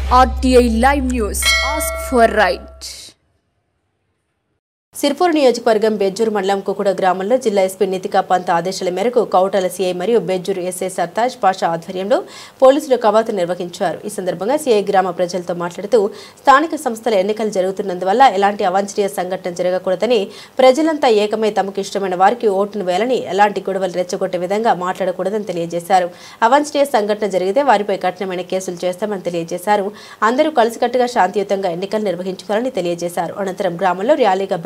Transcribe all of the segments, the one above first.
RTI Live News. Ask for right. Sirpur నియోజకవర్గం బెజ్జూర్ మండలం కుకుడ గ్రామంలో జిల్లా ఎస్పీ నితికా పంత్ ఆదేశాల మేరకు కౌటాల సీఐ మరియు బెజ్జూర్ ఎస్ఐ సర్తాజ్ పాషా ఆధ్వర్యంలో పోలీసులు కవాతు నిర్వహించారు. ఈ సందర్భంగా సీఐ గ్రామ ప్రజలతో మాట్లాడుతూ స్థానిక సంస్థల ఎన్నికలు జరుగుతున్నందువల్ల ఎలాంటి అవాంఛనీయ సంఘటన జరగకూడదని, ప్రజలంతా ఏకమై తమకు ఇష్టమైన వారికి ఓటును వేయాలని, ఎలాంటి గొడవలు రెచ్చగొట్టే విధంగా మాట్లాడకూడదని తెలియజేశారు. అవాంఛనీయ సంఘటన జరిగితే వారిపై కఠినమైన కేసులు చేస్తామని తెలియజేశారు. అందరూ కలిసికట్టుగా శాంతియుతంగా ఎన్నికలు నిర్వహించుకోవాలని తెలియజేశారు. అనంతరం గ్రామంలో ర్యాలీగా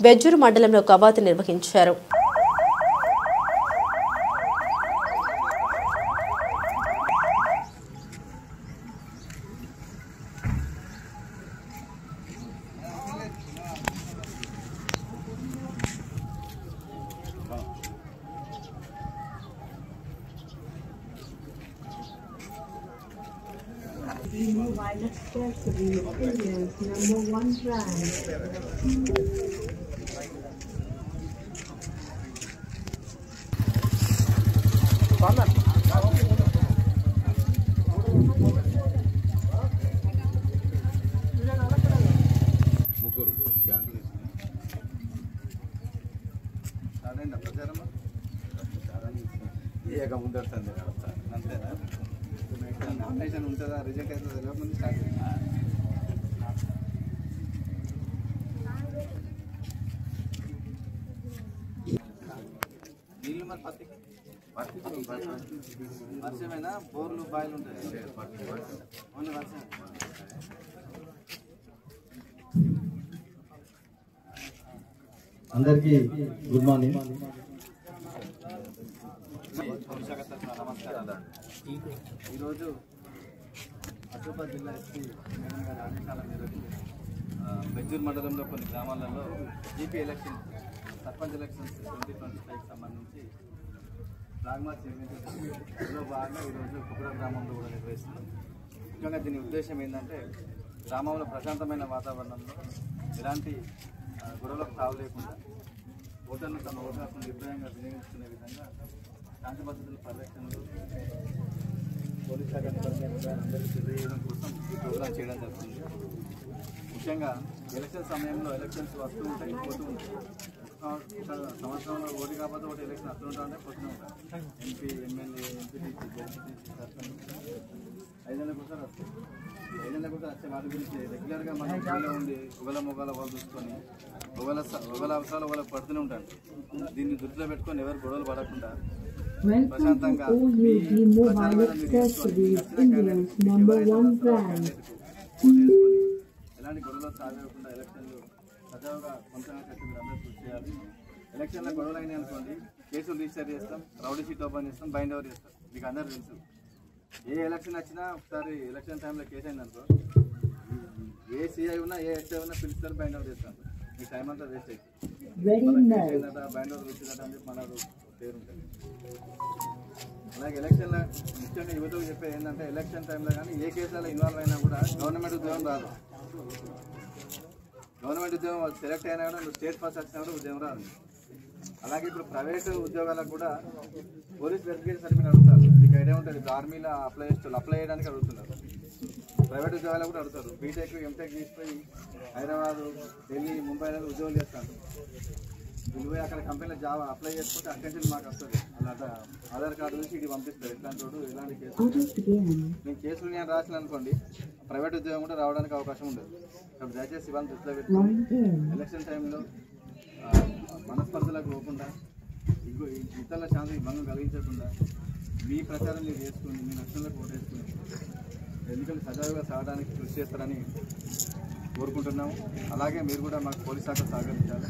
బెజ్జూర్ మండలంలో కవాతు నిర్వహించారు. వర్షమేనా బోర్లు బాయిలు ఉంటాయి. ఓన్లీ వర్షం. అందరికీ గుడ్ మార్నింగ్. నమస్కారాలు. ఈరోజు ఆసిఫాబాద్ జిల్లా ఎస్పీ మేడం గారి ఆదేశాల మేరకు బెజ్జూర్ మండలంలో కొన్ని గ్రామాలలో జీపీ ఎలక్షన్ సర్పంచ్ ఎలక్షన్స్ 2025కి సంబంధించి ఫ్లాగ్ మార్చ్ నిర్వహించడంలో భాగంగా ఈరోజు కుకుడ గ్రామంలో కూడా నిర్వహిస్తున్నాం. ముఖ్యంగా దీని ఉద్దేశం ఏంటంటే గ్రామంలో ప్రశాంతమైన వాతావరణంలో ఎలాంటి గొడవలకు తావు లేకుండా ఓటర్లు తమ ఓటు హక్కును నిర్భయంగా వినియోగించుకునే విధంగా శాంతి భద్రతల పరిరక్షణలు పోలీస్ శాఖ నిబంధనలు అందరికీ తెలియజేయడం కోసం ఈ ప్రోగ్రాం చేయడం జరుగుతుంది. ముఖ్యంగా ఎలక్షన్ సమయంలో ఎలక్షన్స్ వస్తూ ఉంటాయి, పోతూ ఉంటాయి. ఒక సంవత్సరంలో ఓటు కాకపోతే ఒకటి ఎలక్షన్ వస్తూ ఉంటాయంటే పోతూ ఉంటాయి. MP, MLA, MPTC, ZPTC, sarpanch 5 ఏళ్ళ కోసం వస్తాయి. 5 ఏళ్ళ కోసం వచ్చే వాటి గురించి రెగ్యులర్గా మనం ఊళ్ళో ఉండి ఒకళ్ళ మొగల వాళ్ళు చూసుకొని ఒకళ్ళ అవసరాలు వాళ్ళకి పడుతూనే ఉంటారు. దీన్ని దృష్టిలో పెట్టుకొని ఎవరు గొడవలు పడకుండా ప్రశాంతంగా ఎలాంటి గొడవలు సాగకుండా ఎలక్షన్లు సజావుగా కొంతగా కట్టి మీరు అందరూ కృషి చేయాలి. ఎలక్షన్లో గొడవలు అయినాయి అనుకోండి, కేసులు రిజిస్టర్ చేస్తాం, రౌడీ షీట్ ఓపెన్ చేస్తాం, బైండ్ ఓవర్ చేస్తాం. మీకు అందరూ తెలుసు. ఏ ఎలక్షన్ వచ్చినా ఒకసారి ఎలక్షన్ టైంలో కేసు అయిందనుకో, ఏ సిఐ ఉన్నా ఏ ఎస్ఐ ఉన్నా పిలుస్తారు, బైండ్ ఓవర్ చేస్తాం. మీ టైం అంతా వేస్ట్ అవుతుంది. బైండ్ ఓవర్ వచ్చిందట అని చెప్పి మనకు పేరు ఉంటుంది. అలాగే ఎలక్షన్లో ముఖ్యంగా యువతకు చెప్పేది ఏంటంటే ఎలక్షన్ టైంలో కానీ ఏ కేసులలో ఇన్వాల్వ్ అయినా కూడా గవర్నమెంట్ ఉద్యోగం రాదు. గవర్నమెంట్ ఉద్యోగం సెలెక్ట్ అయినా కూడా స్టేట్ పాస్ వచ్చినా కూడా ఉద్యోగం రాదు. అలాగే ఇప్పుడు ప్రైవేటు ఉద్యోగాలకు కూడా పోలీస్ వెరిఫికేషన్ సర్టిఫికేట్ అడుగుతారు. మీకు ఐడియా ఉంటుంది, ఆర్మీలో అప్లై చేయడానికి అడుగుతున్నారు. ప్రైవేట్ ఉద్యోగాలకు కూడా అడుగుతారు. బీటెక్, ఎంటెక్ తీసుకుపోయి హైదరాబాద్, ఢిల్లీ, ముంబైలో ఉద్యోగాలు చేస్తారు. వీళ్ళు పోయి అక్కడ కంపెనీలో జాబ్ అప్లై చేసుకుంటే అక్కడి మాకు వస్తుంది. అలా ఆధార్ కార్డు నుంచి ఇది పంపిస్తారు. ఎట్లాంటి వాడు ఎలాంటి కేసులు నేను కేసులు నేను రాసిన అనుకోండి, ప్రైవేట్ ఉద్యోగం కూడా రావడానికి అవకాశం ఉండదు. కాబట్టి దయచేసి ఇవాళ దృష్టిలో పెట్టుకోండి. ఎలక్షన్ టైంలో మనస్పర్ధలకు పోకుండా, ఇతరుల శాంతికి భంగం కలిగించకుండా మీ ప్రచారం మీరు చేసుకుని, మీ నష్టంలోకి ఓటేసుకుని ఎన్నికలు సజావుగా సాగడానికి కృషి చేస్తారని కోరుకుంటున్నాము. అలాగే మీరు కూడా మాకు పోలీస్ శాఖ సహకరించాలి.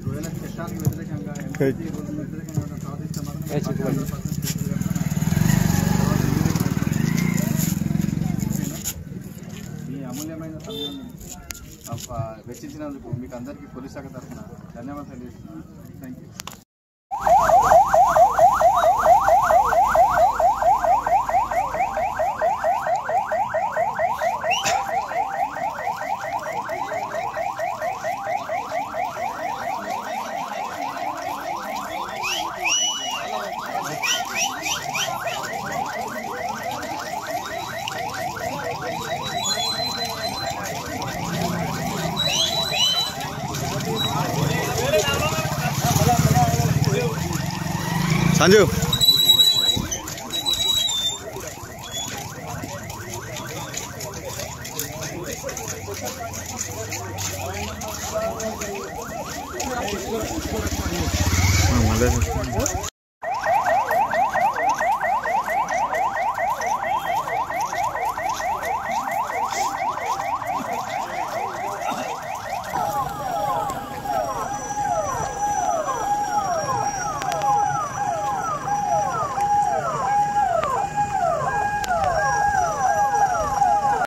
ఒకవేళ చట్టానికి వ్యతిరేకంగా వ్యతిరేకంగా ప్రవర్తిస్తే మాత్రం మీ అమూల్యమైన సమయాన్ని వెచ్చించినందుకు మీకు అందరికీ పోలీస్ శాఖ తరఫున ధన్యవాదాలు తెలియజేస్తున్నాను. Thank you. సంజు